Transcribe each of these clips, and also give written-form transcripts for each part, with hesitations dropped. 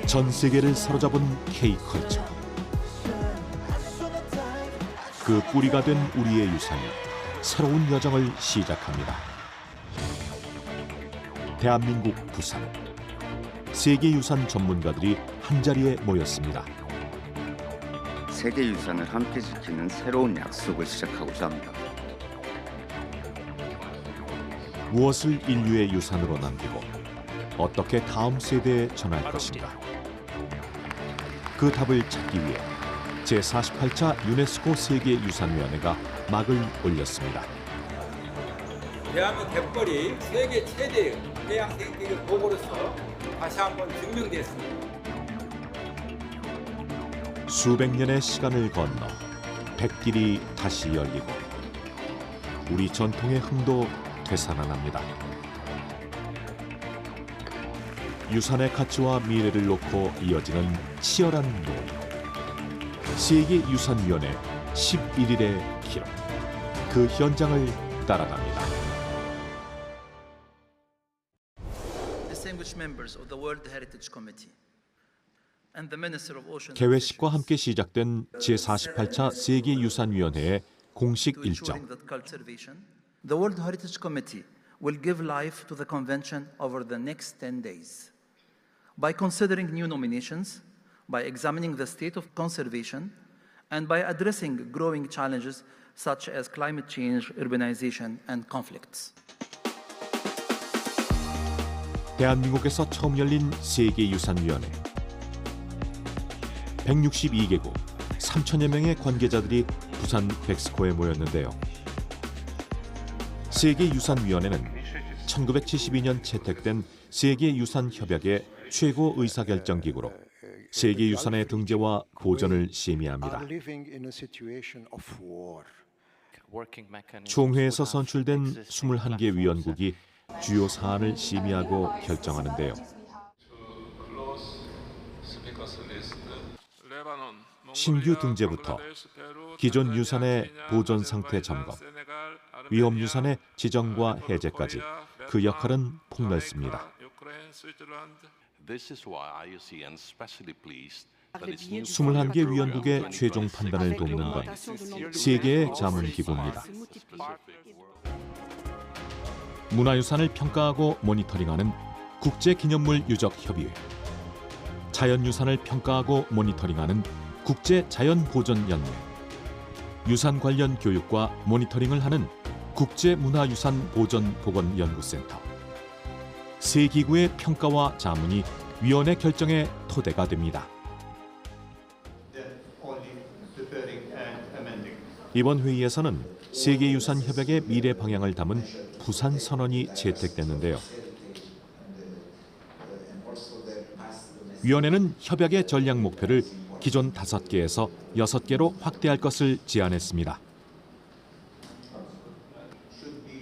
전 세계를 사로잡은 K컬처. 그 뿌리가 된 우리의 유산이 새로운 여정을 시작합니다. 대한민국 부산. 세계유산 전문가들이 한자리에 모였습니다. 세계유산을 함께 지키는 새로운 약속을 시작하고자 합니다. 무엇을 인류의 유산으로 남기고 어떻게 다음 세대에 전할 것인가. 그 답을 찾기 위해 제48차 유네스코 세계유산위원회가 막을 올렸습니다. 대한민국 갯벌이 세계 최대의 해양 생태계 보고로서 다시 한번 증명됐습니다. 수백 년의 시간을 건너 백길이 다시 열리고 우리 전통의 흥도 되살아납니다. 유산의 가치와 미래를 놓고 이어지는 치열한 논의. 세계유산위원회 11일의 기록. 그 현장을 따라갑니다. 개회식과 함께 시작된 제48차 세계유산위원회의 공식 일정. The World Heritage Committee will give life to the convention over the next 10 days by considering new nominations, by examining the state of conservation, and by addressing growing challenges such as climate change, urbanization, and conflicts. 대한민국에서 처음 열린 세계유산위원회. 162개국 3천여 명의 관계자들이 부산 백스코에 모였는데요. 세계유산위원회는 1972년 채택된 세계유산협약의 최고 의사결정기구로 세계유산의 등재와 보존을 심의합니다. 총회에서 선출된 21개 위원국이 주요 사안을 심의하고 결정하는데요. 신규 등재부터 기존 유산의 보존 상태 점검, 위험 유산의 지정과 해제까지 그 역할은 폭넓습니다. 21개 위원국의 최종 판단을 돕는 건 세계의 자문기구입니다. 문화유산을 평가하고 모니터링하는 국제기념물 유적협의회, 자연유산을 평가하고 모니터링하는 국제자연보존연맹, 유산 관련 교육과 모니터링을 하는 국제문화유산보존보건연구센터. 세 기구의 평가와 자문이 위원회 결정의 토대가 됩니다. 이번 회의에서는 세계유산협약의 미래 방향을 담은 부산선언이 채택됐는데요. 위원회는 협약의 전략 목표를 기존 5개에서 6개로 확대할 것을 제안했습니다.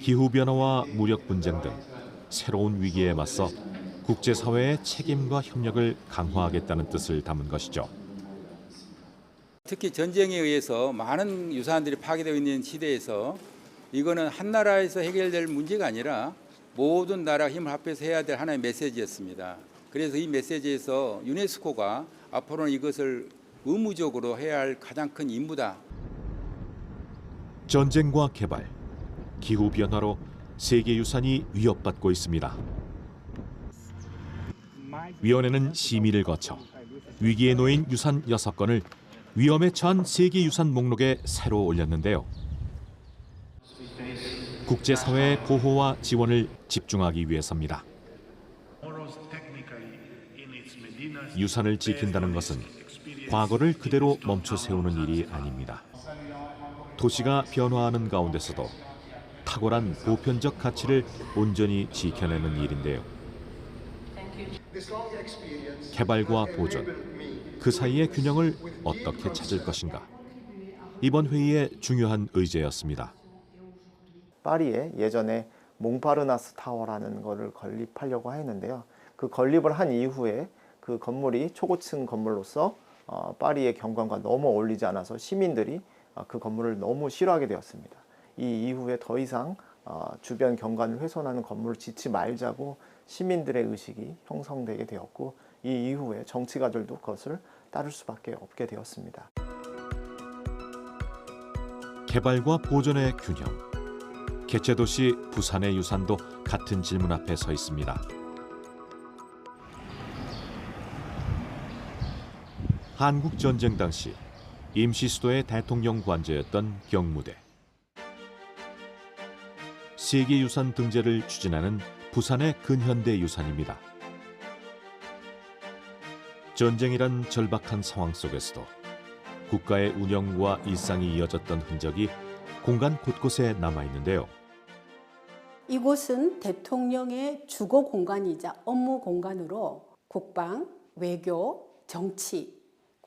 기후변화와 무력 분쟁 등 새로운 위기에 맞서 국제사회의 책임과 협력을 강화하겠다는 뜻을 담은 것이죠. 특히 전쟁에 의해서 많은 유산들이 파괴되어 있는 시대에서 이거는 한 나라에서 해결될 문제가 아니라 모든 나라가 힘을 합해서 해야 될 하나의 메시지였습니다. 그래서 이 메시지에서 유네스코가 앞으로는 이것을 의무적으로 해야 할 가장 큰 임무다. 전쟁과 개발, 기후변화로 세계유산이 위협받고 있습니다. 위원회는 심의를 거쳐 위기에 놓인 유산 6건을 위험에 처한 세계유산 목록에 새로 올렸는데요. 국제사회의 보호와 지원을 집중하기 위해서입니다. 유산을 지킨다는 것은 과거를 그대로 멈춰 세우는 일이 아닙니다. 도시가 변화하는 가운데서도 탁월한 보편적 가치를 온전히 지켜내는 일인데요. 개발과 보존, 그 사이의 균형을 어떻게 찾을 것인가. 이번 회의의 중요한 의제였습니다. 파리에 예전에 몽파르나스 타워라는 것을 건립하려고 했는데요. 그 건립을 한 이후에 그 건물이 초고층 건물로서 파리의 경관과 너무 어울리지 않아서 시민들이 그 건물을 너무 싫어하게 되었습니다. 이 이후에 더 이상 주변 경관을 훼손하는 건물을 짓지 말자고 시민들의 의식이 형성되게 되었고, 이 이후에 정치가들도 그것을 따를 수밖에 없게 되었습니다. 개발과 보존의 균형. 개최도시 부산의 유산도 같은 질문 앞에 서 있습니다. 한국 전쟁 당시 임시 수도의 대통령 관저였던 경무대. 세계유산 등재를 추진하는 부산의 근현대 유산입니다. 전쟁이란 절박한 상황 속에서도 국가의 운영과 일상이 이어졌던 흔적이 공간 곳곳에 남아있는데요. 이곳은 대통령의 주거 공간이자 업무 공간으로 국방, 외교, 정치,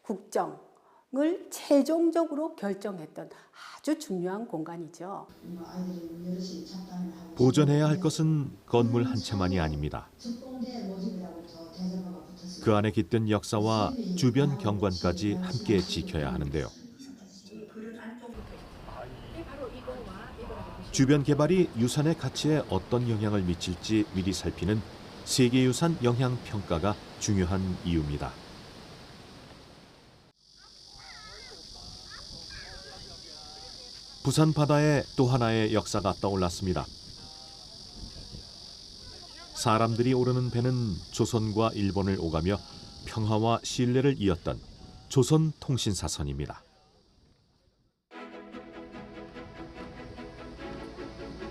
국정을 최종적으로 결정했던 아주 중요한 공간이죠. 보존해야 할 것은 건물 한 채만이 아닙니다. 그 안에 깃든 역사와 주변 경관까지 함께 지켜야 하는데요. 주변 개발이 유산의 가치에 어떤 영향을 미칠지 미리 살피는 세계유산 영향평가가 중요한 이유입니다. 부산 바다에 또 하나의 역사가 떠올랐습니다. 사람들이 오르는 배는 조선과 일본을 오가며 평화와 신뢰를 이었던 조선통신사선입니다.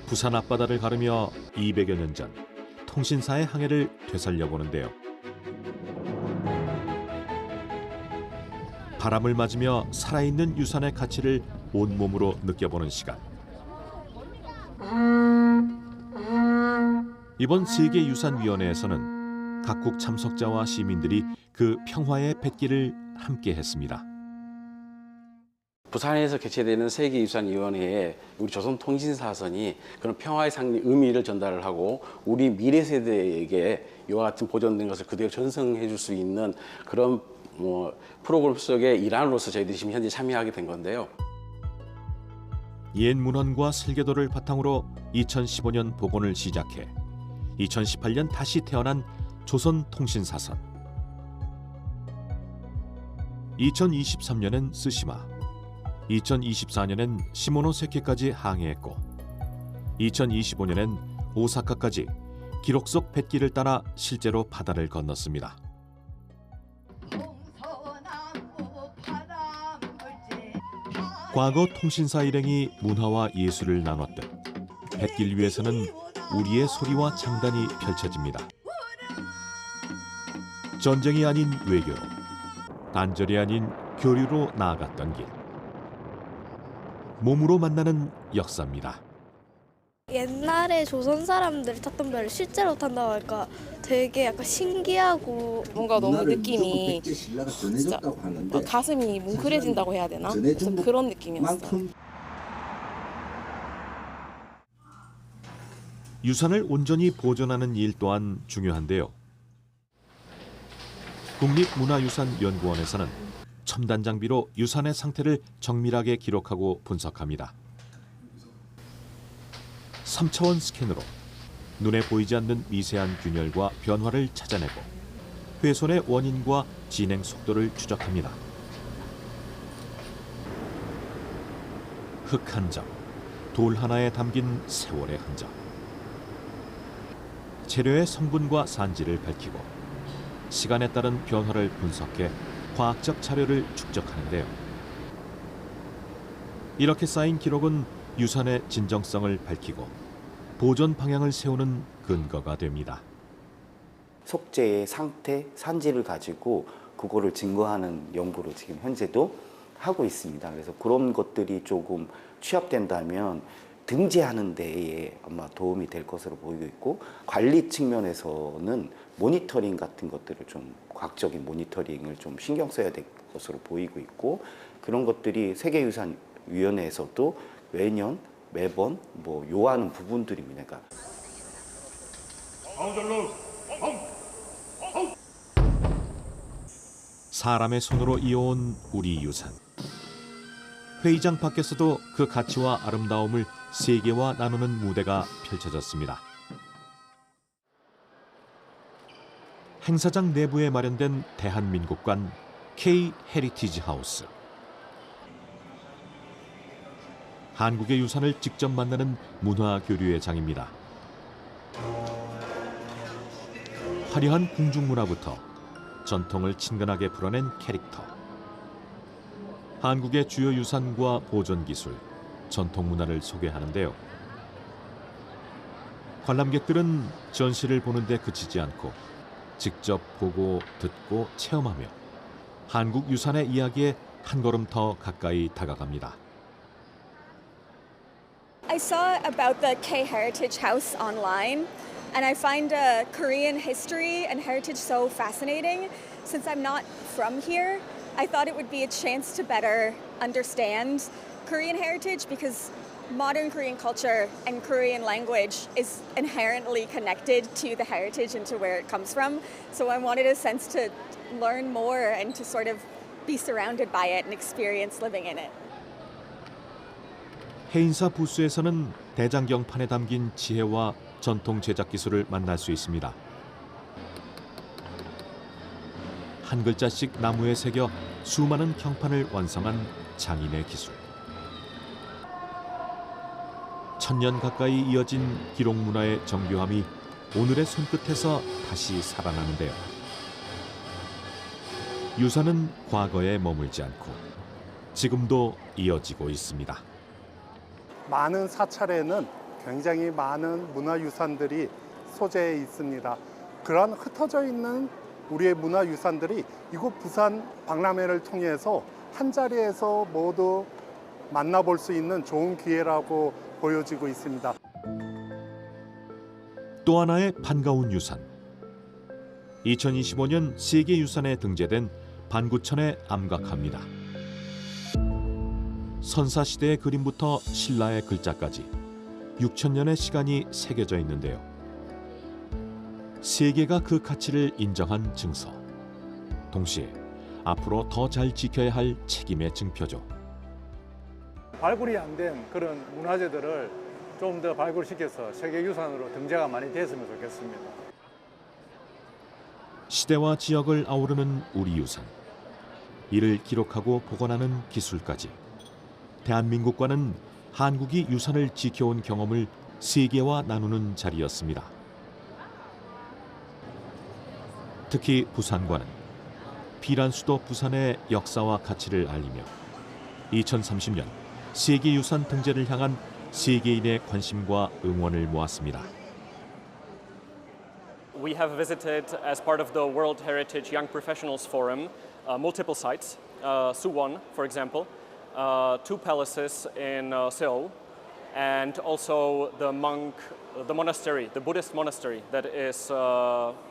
부산 앞바다를 가르며 200여 년 전 통신사의 항해를 되살려보는데요. 바람을 맞으며 살아있는 유산의 가치를 온몸으로 느껴보는 시간. 이번 세계유산위원회에서는 각국 참석자와 시민들이 그 평화의 뱃길을 함께 했습니다. 부산에서 개최되는 세계유산위원회에 우리 조선통신사선이 그런 평화의 의미를 전달을 하고 우리 미래 세대에게 이와 같은 보존된 것을 그대로 전승해 줄 수 있는 그런 프로그램 속의 일환으로서 저희들이 지금 현재 참여하게 된 건데요. 옛 문헌과 설계도를 바탕으로 2015년 복원을 시작해 2018년 다시 태어난 조선통신사선. 2023년엔 쓰시마, 2024년엔 시모노세케까지 항해했고 2025년엔 오사카까지 기록 속 뱃길을 따라 실제로 바다를 건넜습니다. 과거 통신사 일행이 문화와 예술을 나눴듯 뱃길 위에서는 우리의 소리와 장단이 펼쳐집니다. 전쟁이 아닌 외교로, 단절이 아닌 교류로 나아갔던 길. 몸으로 만나는 역사입니다. 옛날에 조선 사람들이 탔던 배를 실제로 탄다고 하니까 되게 약간 신기하고 뭔가 너무 느낌이 진짜 가슴이 뭉클해진다고 해야 되나? 그래서 그런 느낌이었어요. 유산을 온전히 보존하는 일 또한 중요한데요. 국립문화유산연구원에서는 첨단 장비로 유산의 상태를 정밀하게 기록하고 분석합니다. 3차원 스캐너로 눈에 보이지 않는 미세한 균열과 변화를 찾아내고 훼손의 원인과 진행 속도를 추적합니다. 흙 한 점, 돌 하나에 담긴 세월의 흔적. 재료의 성분과 산지를 밝히고 시간에 따른 변화를 분석해 과학적 자료를 축적하는데요. 이렇게 쌓인 기록은 유산의 진정성을 밝히고 보존 방향을 세우는 근거가 됩니다. 속재의 상태, 산지를 가지고 그거를 증거하는 연구를 지금 현재도 하고 있습니다. 그래서 그런 것들이 조금 취합된다면 등재하는 데에 아마 도움이 될 것으로 보이고 있고, 관리 측면에서는 모니터링 같은 것들을 좀 과학적인 모니터링을 좀 신경 써야 될 것으로 보이고 있고, 그런 것들이 세계유산위원회에서도 매번 요하는 부분들입니다. 그러니까 사람의 손으로 이어온 우리 유산. 회의장 밖에서도 그 가치와 아름다움을 세계와 나누는 무대가 펼쳐졌습니다. 행사장 내부에 마련된 대한민국관 K 헤리티지 하우스. 한국의 유산을 직접 만나는 문화 교류의 장입니다. 화려한 궁중문화부터 전통을 친근하게 풀어낸 캐릭터. 한국의 주요 유산과 보존 기술, 전통 문화를 소개하는데요. 관람객들은 전시를 보는데 그치지 않고 직접 보고 듣고 체험하며 한국 유산의 이야기에 한 걸음 더 가까이 다가갑니다. I saw about the K Heritage House online, and I find Korean history and heritage so fascinating. Since I'm not from here, I thought it would be a chance to better understand Korean heritage because modern Korean culture and Korean language is inherently connected to the heritage and to where it comes from. So I wanted a sense to learn more and to sort of be surrounded by it and experience living in it. 해인사 부스에서는 대장경판에 담긴 지혜와 전통 제작 기술을 만날 수 있습니다. 한 글자씩 나무에 새겨 수많은 경판을 완성한 장인의 기술. 천년 가까이 이어진 기록 문화의 정교함이 오늘의 손끝에서 다시 살아나는데요. 유산은 과거에 머물지 않고 지금도 이어지고 있습니다. 많은 사찰에는 굉장히 많은 문화유산들이 소재해 있습니다. 그런 흩어져 있는 우리의 문화유산들이 이곳 부산 박람회를 통해서 한자리에서 모두 만나볼 수 있는 좋은 기회라고 보여지고 있습니다. 또 하나의 반가운 유산. 2025년 세계유산에 등재된 반구천의 암각합니다. 선사시대의 그림부터 신라의 글자까지 6,000년의 시간이 새겨져 있는데요. 세계가 그 가치를 인정한 증서. 동시에 앞으로 더 잘 지켜야 할 책임의 증표죠. 발굴이 안 된 그런 문화재들을 좀 더 발굴시켜서 세계유산으로 등재가 많이 됐으면 좋겠습니다. 시대와 지역을 아우르는 우리 유산. 이를 기록하고 보관하는 기술까지. 대한민국과는 한국이 유산을 지켜온 경험을 세계와 나누는 자리였습니다. 특히 부산과는 비란 수도 부산의 역사와 가치를 알리며 2030년 세계유산 등재를 향한 세계인의 관심과 응원을 모았습니다. We have visited, as part of the World Heritage Young Professionals Forum, multiple sites. Suwon, for example, two palaces in Seoul, and also the monastery, the Buddhist monastery that is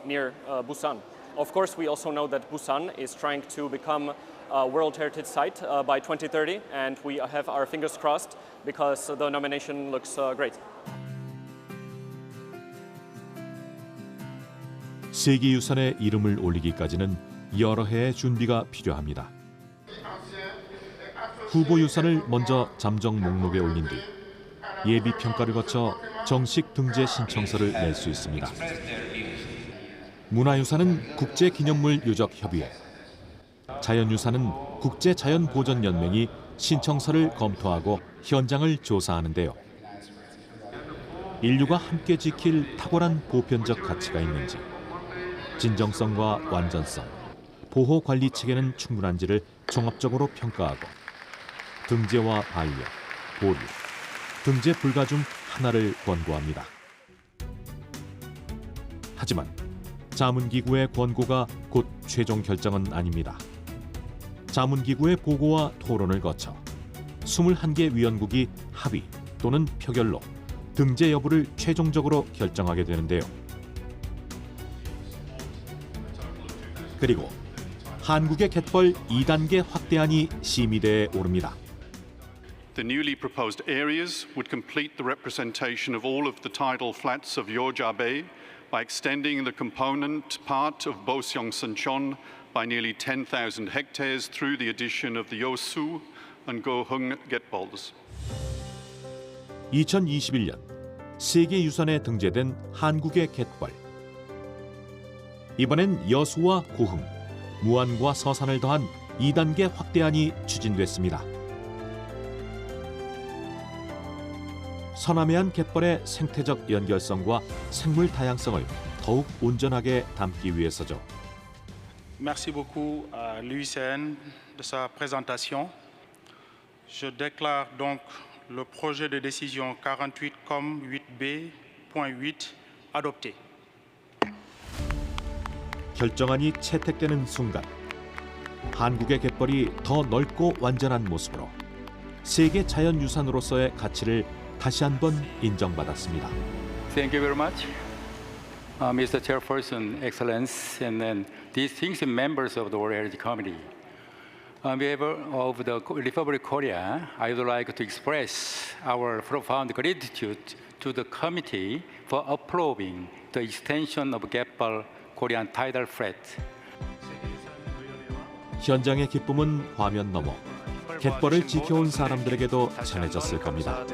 near Busan. Of course, we also know that Busan is trying to become a World Heritage Site by 2030, and we have our fingers crossed because the nomination looks great. 세계유산의 이름을 올리기까지는 여러 해의 준비가 필요합니다. 후보유산을 먼저 잠정 목록에 올린 뒤 예비 평가를 거쳐 정식 등재 신청서를 낼 수 있습니다. 문화유산은 국제기념물 유적협의회, 자연유산은 국제자연보전연맹이 신청서를 검토하고 현장을 조사하는데요. 인류가 함께 지킬 탁월한 보편적 가치가 있는지, 진정성과 완전성, 보호 관리 체계는 충분한지를 종합적으로 평가하고 등재와 반려, 보류, 등재 불가 중 하나를 권고합니다. 하지만 자문기구의 권고가 곧 최종 결정은 아닙니다. 자문기구의 보고와 토론을 거쳐 21개 위원국이 합의 또는 표결로 등재 여부를 최종적으로 결정하게 되는데요. 그리고 한국의 갯벌 2단계 확대안이 심의대에 오릅니다. The newly proposed areas would complete the representation of all of the tidal flats of Yeoja Bay by extending the component part of Boseong-Suncheon by nearly 10,000 hectares through the addition of the Yeosu and Gohung 갯벌s. 2021년 세계유산에 등재된 한국의 갯벌. 이번엔 여수와 고흥, 무안과 서산을 더한 2단계 확대안이 추진됐습니다. 서남해안 갯벌의 생태적 연결성과 생물 다양성을 더욱 온전하게 담기 위해서죠. Merci beaucoup à l'UICN de sa présentation. Je déclare donc le projet de décision 48 comme 8B.8 adopté. 결정안이 채택되는 순간 한국의 갯벌이 더 넓고 완전한 모습으로 세계 자연유산으로서의 가치를 다시 한번 인정받았습니다. Thank you very much, Mr. Chairperson, Excellence, and then distinguished members of the World Heritage Committee. On behalf of the Republic of Korea, I would like to express our profound gratitude to the committee for approving the extension of Gapal Korean tidal flat. 현장의 기쁨은 화면 너머 갯벌을 지켜온 사람들에게도 전해졌을 겁니다.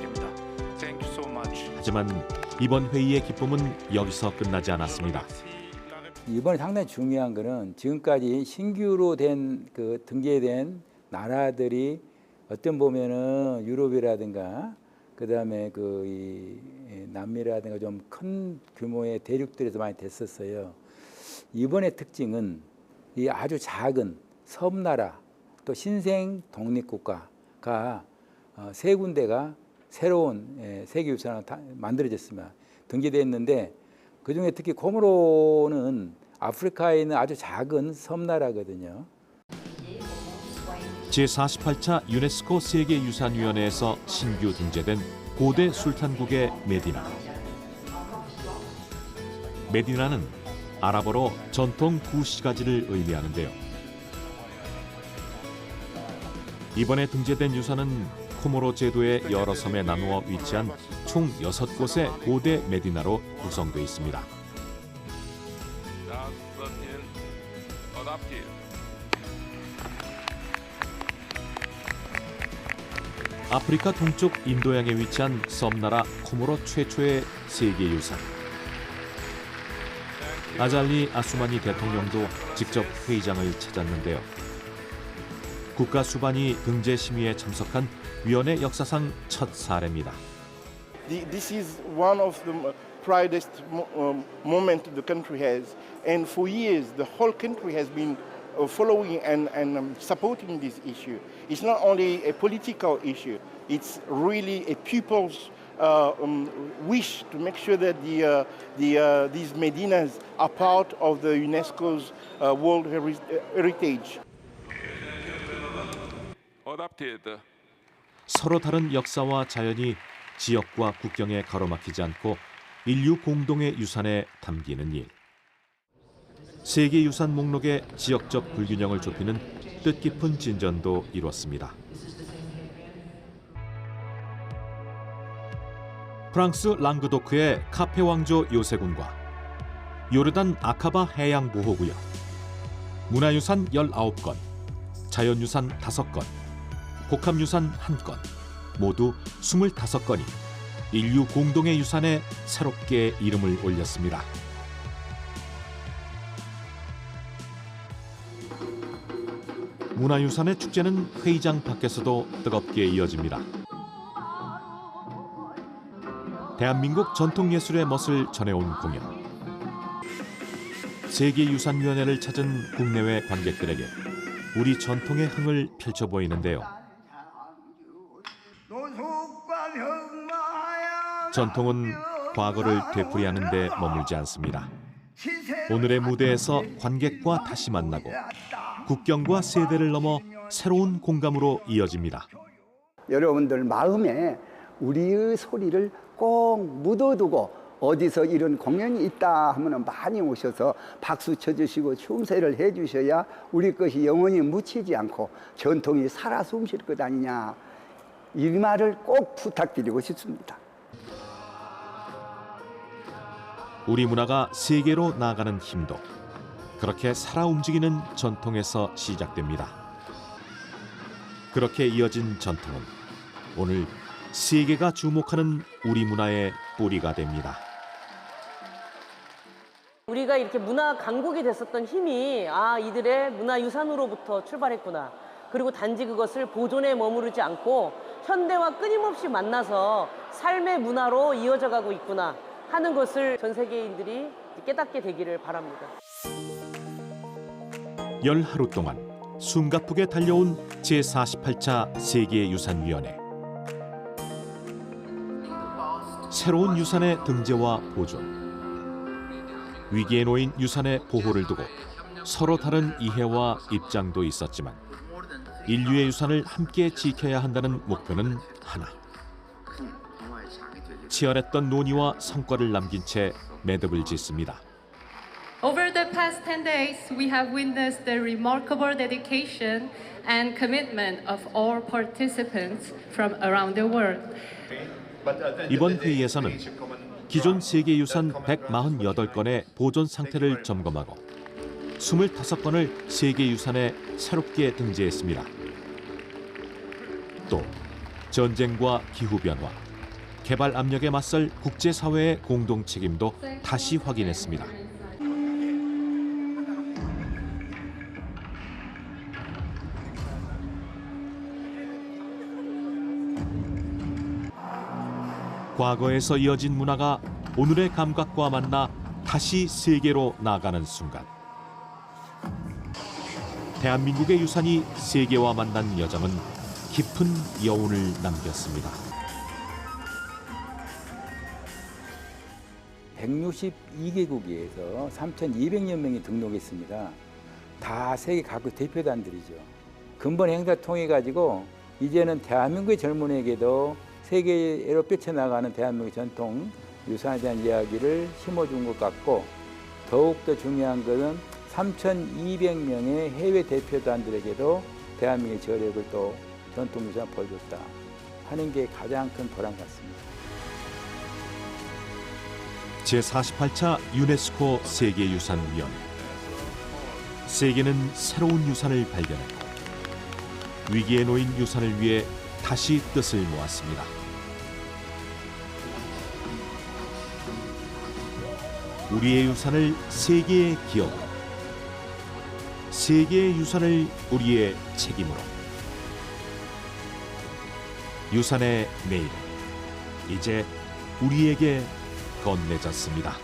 하지만 이번 회의의 기쁨은 여기서 끝나지 않았습니다. 이번에 상당히 중요한 것은 지금까지 신규로 된 등재된 나라들이 어떤 보면은 유럽이라든가 그다음에 남미라든가 좀 큰 규모의 대륙들에서 많이 됐었어요. 이번의 특징은 이 아주 작은 섬나라 또 신생 독립국가가 세 군데가 새로운 세계유산으로 만들어졌습니다. 등재됐는데 그중에 특히 코모로는 아프리카에 있는 아주 작은 섬나라거든요. 제48차 유네스코 세계유산위원회에서 신규 등재된 고대 술탄국의 메디나. 메디나는 아랍어로 전통 구시가지를 의미하는데요. 이번에 등재된 유산은 코모로 제도의 여러 섬에 나누어 위치한 총 6곳의 고대 메디나로 구성되어 있습니다. 아프리카 동쪽 인도양에 위치한 섬나라 코모로 최초의 세계유산. 아잘리 아수마니 대통령도 직접 회의장을 찾았는데요. 국가 수반이 등재 심의에 참석한 위원회 역사상 첫 사례입니다. This is one of the proudest moment the country has, and for years the whole country has been following and supporting this issue. It's not only a political issue; it's really a people's wish to make sure that these medinas are part of the UNESCO's World Heritage. 서로 다른 역사와 자연이 지역과 국경에 가로막히지 않고 인류 공동의 유산에 담기는 일. 세계유산 목록의 지역적 불균형을 좁히는 뜻깊은 진전도 이뤘습니다. 프랑스 랑그도크의 카페 왕조 요새군과 요르단 아카바 해양보호구역, 문화유산 19건, 자연유산 5건, 복합유산 1건, 모두 25건이 인류 공동의 유산에 새롭게 이름을 올렸습니다. 문화유산의 축제는 회의장 밖에서도 뜨겁게 이어집니다. 대한민국 전통예술의 멋을 전해온 공연. 세계유산위원회를 찾은 국내외 관객들에게 우리 전통의 흥을 펼쳐 보이는데요. 전통은 과거를 되풀이하는 데 머물지 않습니다. 오늘의 무대에서 관객과 다시 만나고 국경과 세대를 넘어 새로운 공감으로 이어집니다. 여러분들 마음에 우리의 소리를 꼭 묻어두고 어디서 이런 공연이 있다 하면 많이 오셔서 박수 쳐주시고 춤새를 해주셔야 우리 것이 영원히 묻히지 않고 전통이 살아 숨쉴 것 아니냐, 이 말을 꼭 부탁드리고 싶습니다. 우리 문화가 세계로 나아가는 힘도 그렇게 살아 움직이는 전통에서 시작됩니다. 그렇게 이어진 전통은 오늘 세계가 주목하는 우리 문화의 뿌리가 됩니다. 우리가 이렇게 문화 강국이 됐었던 힘이 이들의 문화유산으로부터 출발했구나. 그리고 단지 그것을 보존에 머무르지 않고 현대와 끊임없이 만나서 삶의 문화로 이어져 가고 있구나 하는 것을 전 세계인들이 깨닫게 되기를 바랍니다. 열 하루 동안 숨가쁘게 달려온 제48차 세계유산위원회. 새로운 유산의 등재와 보존, 위기에 놓인 유산의 보호를 두고 서로 다른 이해와 입장도 있었지만 인류의 유산을 함께 지켜야 한다는 목표는 하나. 치열했던 논의와 성과를 남긴 채 매듭을 짓습니다. Over the past 10 days, we have witnessed the remarkable dedication and commitment of all participants from around the world. 이번 회의에서는 기존 세계유산 148건의 보존 상태를 점검하고 25건을 세계유산에 새롭게 등재했습니다. 또 전쟁과 기후변화, 개발 압력에 맞설 국제사회의 공동 책임도 다시 확인했습니다. 과거에서 이어진 문화가 오늘의 감각과 만나 다시 세계로 나아가는 순간, 대한민국의 유산이 세계와 만난 여정은 깊은 여운을 남겼습니다. 162개국에서 3,200여 명이 등록했습니다. 다 세계 각국 대표단들이죠. 근본 행사 통해 가지고 이제는 대한민국의 젊은이에게도 세계로 뻗쳐나가는 대한민국의 전통 유산에 대한 이야기를 심어준 것 같고, 더욱더 중요한 것은 3,200명의 해외 대표단들에게도 대한민국의 저력을 또 전통 유산을 보여줬다 하는 게 가장 큰 보람 같습니다. 제48차 유네스코 세계유산위원회. 세계는 새로운 유산을 발견했고 위기에 놓인 유산을 위해 다시 뜻을 모았습니다. 우리의 유산을 세계의 기억으로, 세계의 유산을 우리의 책임으로. 유산의 내일은 이제 우리에게 건네졌습니다.